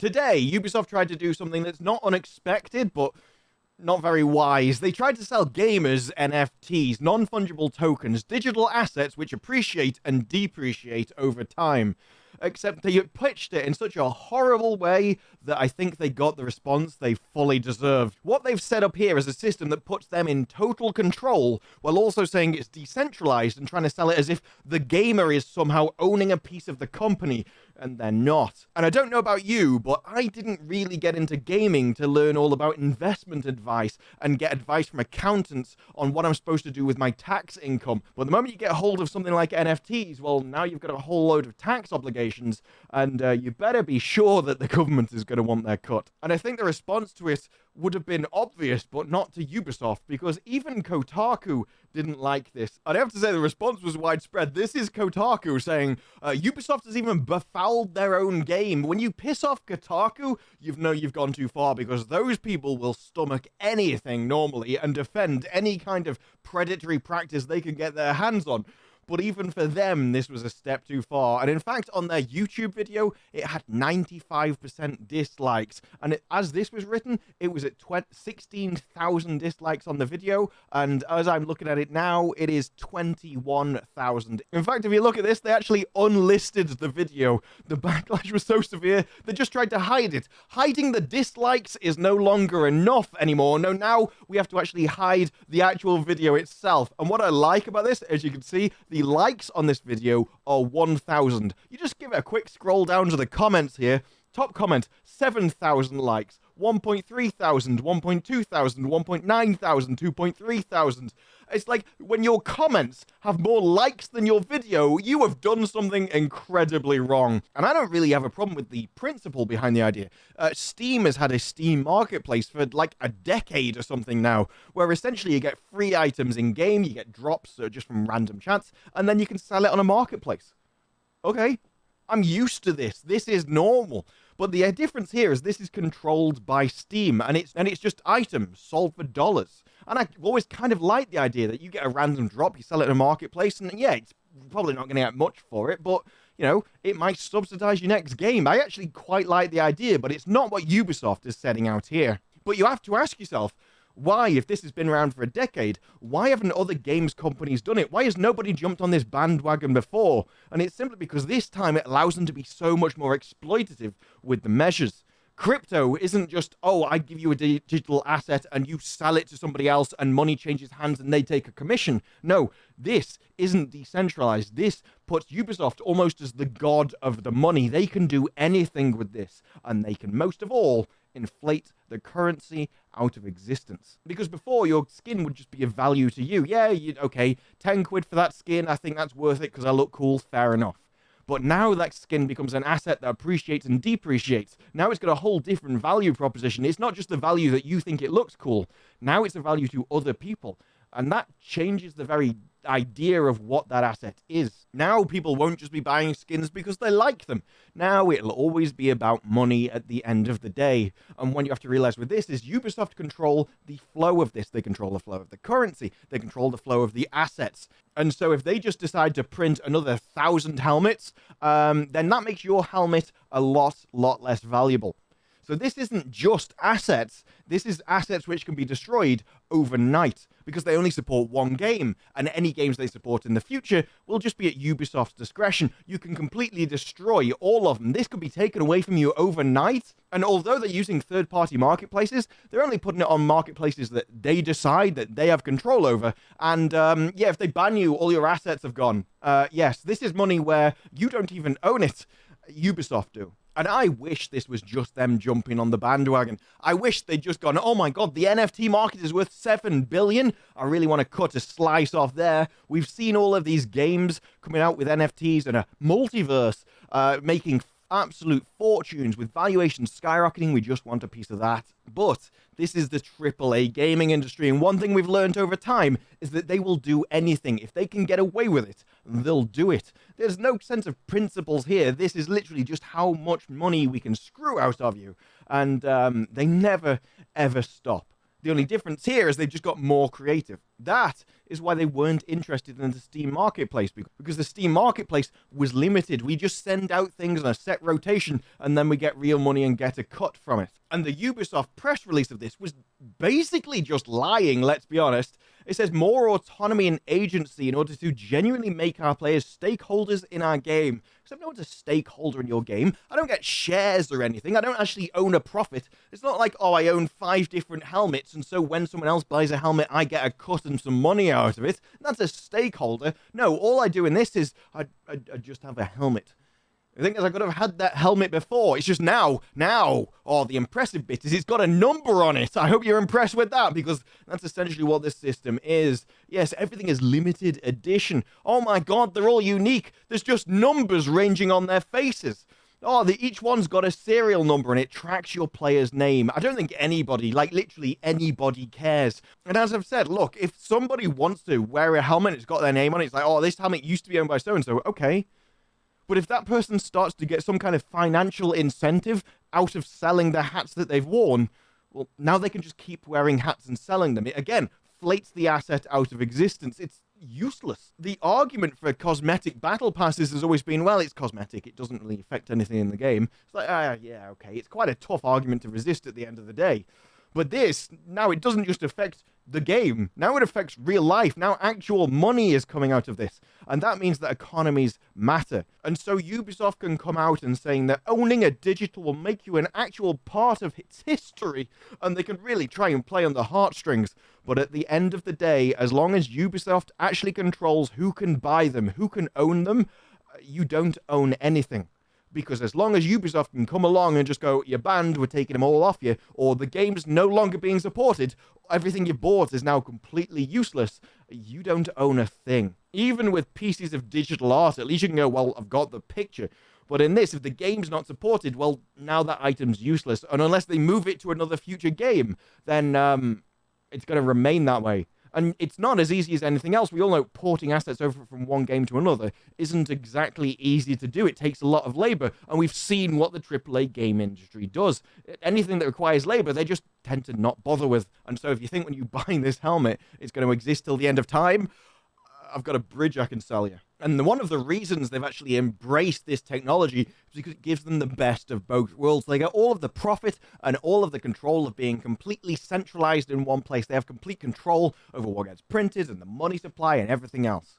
Today, Ubisoft tried to do something that's not unexpected, but not very wise. They tried to sell gamers NFTs, non-fungible tokens, digital assets which appreciate and depreciate over time. Except they pitched it in such a horrible way that I think they got the response they fully deserved. What they've set up here is a system that puts them in total control, while also saying it's decentralized and trying to sell it as if the gamer is somehow owning a piece of the company, and they're not. And I don't know about you, but I didn't really get into gaming to learn all about investment advice and get advice from accountants on what I'm supposed to do with my tax income. But the moment you get a hold of something like NFTs, well, now you've got a whole load of tax obligations, and you better be sure that the government is going to want their cut. And I think the response to it would have been obvious, but not to Ubisoft, because even Kotaku didn't like this. And I have to say the response was widespread. This is Kotaku saying, Ubisoft has even befouled their own game. When you piss off Kotaku, you know you've gone too far, because those people will stomach anything normally and defend any kind of predatory practice they can get their hands on. But even for them, this was a step too far. And in fact, on their YouTube video, it had 95% dislikes. And as this was written, it was at 16,000 dislikes on the video. And as I'm looking at it now, it is 21,000. In fact, if you look at this, they actually unlisted the video. The backlash was so severe, they just tried to hide it. Hiding the dislikes is no longer enough anymore. No, now we have to actually hide the actual video itself. And what I like about this, as you can see, the likes on this video are 1,000. You just give it a quick scroll down to the comments here. Top comment, 7,000 likes, 1.3 thousand, 1.2 thousand, 1.9 thousand, 2.3 thousand. It's like when your comments have more likes than your video, you have done something incredibly wrong. And I don't really have a problem with the principle behind the idea. Steam has had a Steam marketplace for like a decade or something now, where essentially you get free items in-game, you get drops just from random chats, and then you can sell it on a marketplace. Okay, I'm used to this. This is normal. But the difference here is this is controlled by Steam, and it's just items sold for dollars. And I always kind of like the idea that you get a random drop, you sell it in a marketplace, and yeah, it's probably not going to get much for it, but, you know, it might subsidize your next game. I actually quite like the idea, but it's not what Ubisoft is setting out here. But you have to ask yourself, why, if this has been around for a decade, why haven't other games companies done it? Why has nobody jumped on this bandwagon before? And it's simply because this time it allows them to be so much more exploitative with the measures. Crypto isn't just, oh, I give you a digital asset and you sell it to somebody else and money changes hands and they take a commission. No, this isn't decentralized. This puts Ubisoft almost as the god of the money. They can do anything with this, and they can most of all inflate the currency out of existence. Because before, your skin would just be of value to you. Yeah, okay, 10 quid for that skin, I think that's worth it because I look cool, fair enough. But now that skin becomes an asset that appreciates and depreciates. Now it's got a whole different value proposition. It's not just the value that you think it looks cool. Now it's a value to other people. And that changes the very idea of what that asset is. Now people won't just be buying skins because they like them. Now it'll always be about money at the end of the day. And what you have to realize with this is Ubisoft control the flow of this. They control the flow of the currency. They control the flow of the assets. And so if they just decide to print another 1,000 helmets, then that makes your helmet a lot less valuable. So this isn't just assets, this is assets which can be destroyed overnight because they only support one game, and any games they support in the future will just be at Ubisoft's discretion. You can completely destroy all of them. This could be taken away from you overnight, and although they're using third-party marketplaces, they're only putting it on marketplaces that they decide that they have control over, and yeah, if they ban you, all your assets have gone. Yes, this is money where you don't even own it. Ubisoft do. And I wish this was just them jumping on the bandwagon. I wish they'd just gone, oh my god, the NFT market is worth 7 billion. I really want to cut a slice off there. We've seen all of these games coming out with NFTs and a multiverse making absolute fortunes with valuations skyrocketing. We just want a piece of that. But this is the AAA gaming industry, and one thing we've learned over time is that they will do anything. If they can get away with it, they'll do it. There's no sense of principles here. This is literally just how much money we can screw out of you. And they never, ever stop. The only difference here is they've just got more creative. That is why they weren't interested in the Steam Marketplace, because the Steam Marketplace was limited. We just send out things on a set rotation, and then we get real money and get a cut from it. And the Ubisoft press release of this was basically just lying, let's be honest. It says more autonomy and agency in order to genuinely make our players stakeholders in our game. Because I'm not a stakeholder in your game. I don't get shares or anything. I don't actually own a profit. It's not like, oh, I own 5 different helmets, and so when someone else buys a helmet, I get a cut and some money out of it. That's a stakeholder. No, all I do in this is I just have a helmet. The thing is, I could have had that helmet before. It's just now, oh, the impressive bit is it's got a number on it. I hope you're impressed with that, because that's essentially what this system is. Yes, everything is limited edition. Oh my god, they're all unique. There's just numbers ranging on their faces. Oh, each one's got a serial number and it tracks your player's name. I don't think anybody, like literally anybody, cares. And as I've said, look, if somebody wants to wear a helmet, it's got their name on it, it's like, oh, this helmet used to be owned by so-and-so, okay. But if that person starts to get some kind of financial incentive out of selling the hats that they've worn, well, now they can just keep wearing hats and selling them. It, again, floats the asset out of existence. It's useless. The argument for cosmetic battle passes has always been, well, it's cosmetic. It doesn't really affect anything in the game. It's like, yeah, okay. It's quite a tough argument to resist at the end of the day. But this, now it doesn't just affect the game. Now it affects real life. Now actual money is coming out of this. And that means that economies matter. And so Ubisoft can come out and saying that owning a digital will make you an actual part of its history. And they can really try and play on the heartstrings. But at the end of the day, as long as Ubisoft actually controls who can buy them, who can own them, you don't own anything. Because as long as Ubisoft can come along and just go, you're banned, we're taking them all off you, or the game's no longer being supported, everything you bought is now completely useless, you don't own a thing. Even with pieces of digital art, at least you can go, well, I've got the picture. But in this, if the game's not supported, well, now that item's useless. And unless they move it to another future game, then it's going to remain that way. And it's not as easy as anything else. We all know porting assets over from one game to another isn't exactly easy to do. It takes a lot of labor, and we've seen what the AAA game industry does. Anything that requires labor, they just tend to not bother with. And so if you think when you buy this helmet, it's going to exist till the end of time, I've got a bridge I can sell you. And one of the reasons they've actually embraced this technology is because it gives them the best of both worlds. They get all of the profit and all of the control of being completely centralized in one place. They have complete control over what gets printed and the money supply and everything else.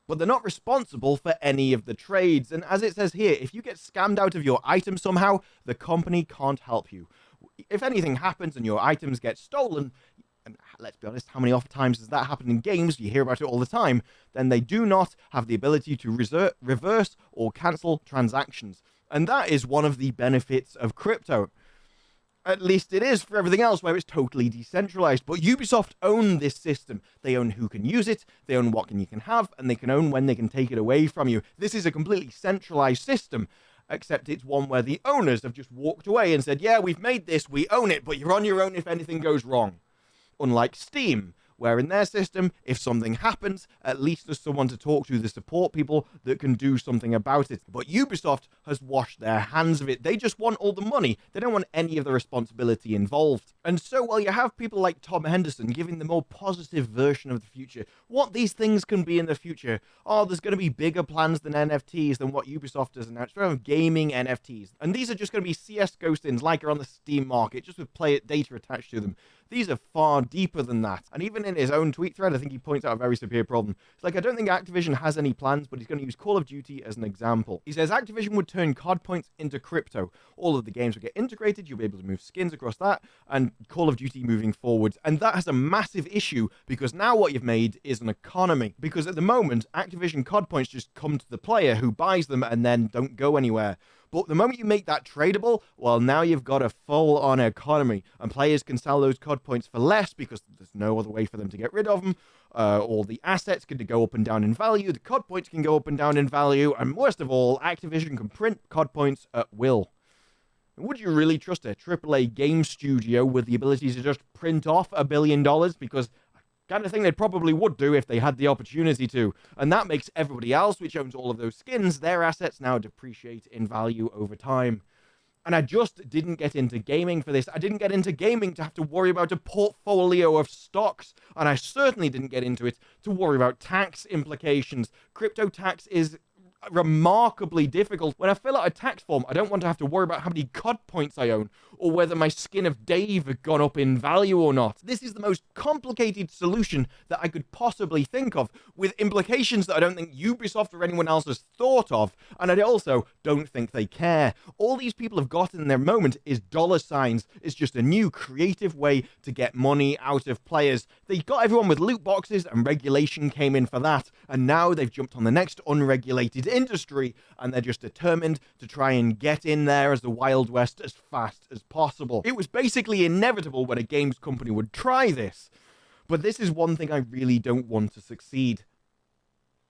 But they're not responsible for any of the trades. And as it says here, if you get scammed out of your item somehow, the company can't help you. If anything happens and your items get stolen, and let's be honest, how many times does that happen in games? You hear about it all the time. Then they do not have the ability to reverse or cancel transactions. And that is one of the benefits of crypto. At least it is for everything else where it's totally decentralized. But Ubisoft own this system. They own who can use it, they own what you can have, and they can own when they can take it away from you. This is a completely centralized system. Except it's one where the owners have just walked away and said, yeah, we've made this, we own it, but you're on your own if anything goes wrong. Unlike Steam, where in their system, if something happens, at least there's someone to talk to, the support people that can do something about it. But Ubisoft has washed their hands of it. They just want all the money. They don't want any of the responsibility involved. And so while you have people like Tom Henderson giving the more positive version of the future, what these things can be in the future, oh, there's going to be bigger plans than NFTs than what Ubisoft has announced. We're having gaming NFTs. And these are just going to be CSGO skins like are on the Steam market, just with player data attached to them. These are far deeper than that. And even in his own tweet thread, I think he points out a very severe problem. It's like, I don't think Activision has any plans, but he's going to use Call of Duty as an example. He says Activision would turn COD points into crypto. All of the games would get integrated, you'll be able to move skins across that, and Call of Duty moving forwards. And that has a massive issue, because now what you've made is an economy. Because at the moment, Activision COD points just come to the player who buys them and then don't go anywhere. But the moment you make that tradable, well, now you've got a full-on economy, and players can sell those COD points for less because there's no other way for them to get rid of them. All the assets can go up and down in value, the COD points can go up and down in value, and worst of all, Activision can print COD points at will. Would you really trust a AAA game studio with the ability to just print off $1 billion? Because kind of thing they probably would do if they had the opportunity to. And that makes everybody else, which owns all of those skins, their assets now depreciate in value over time. And I just didn't get into gaming for this. I didn't get into gaming to have to worry about a portfolio of stocks. And I certainly didn't get into it to worry about tax implications. Crypto tax is remarkably difficult. When I fill out a tax form, I don't want to have to worry about how many COD points I own, or whether my skin of Dave had gone up in value or not. This is the most complicated solution that I could possibly think of, with implications that I don't think Ubisoft or anyone else has thought of, and I also don't think they care. All these people have got in their moment is dollar signs. It's just a new creative way to get money out of players. They got everyone with loot boxes, and regulation came in for that, and now they've jumped on the next unregulated industry, and they're just determined to try and get in there as the Wild West as fast as possible. It was basically inevitable when a games company would try this, but this is one thing I really don't want to succeed.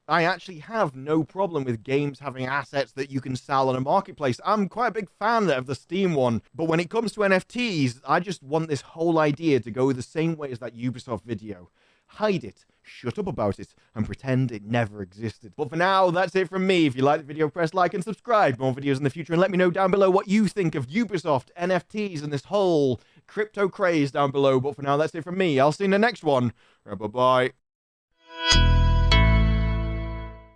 I actually have no problem with games having assets that you can sell on a marketplace. I'm quite a big fan of the Steam one, but when it comes to NFTs, I just want this whole idea to go the same way as that Ubisoft video. Hide it, shut up about it, and pretend it never existed. But for now, that's it from me. If you like the video, press like and subscribe. More videos in the future, and let me know down below what you think of Ubisoft, NFTs, and this whole crypto craze down below. But for now, that's it from me. I'll see you in the next one. Bye-bye.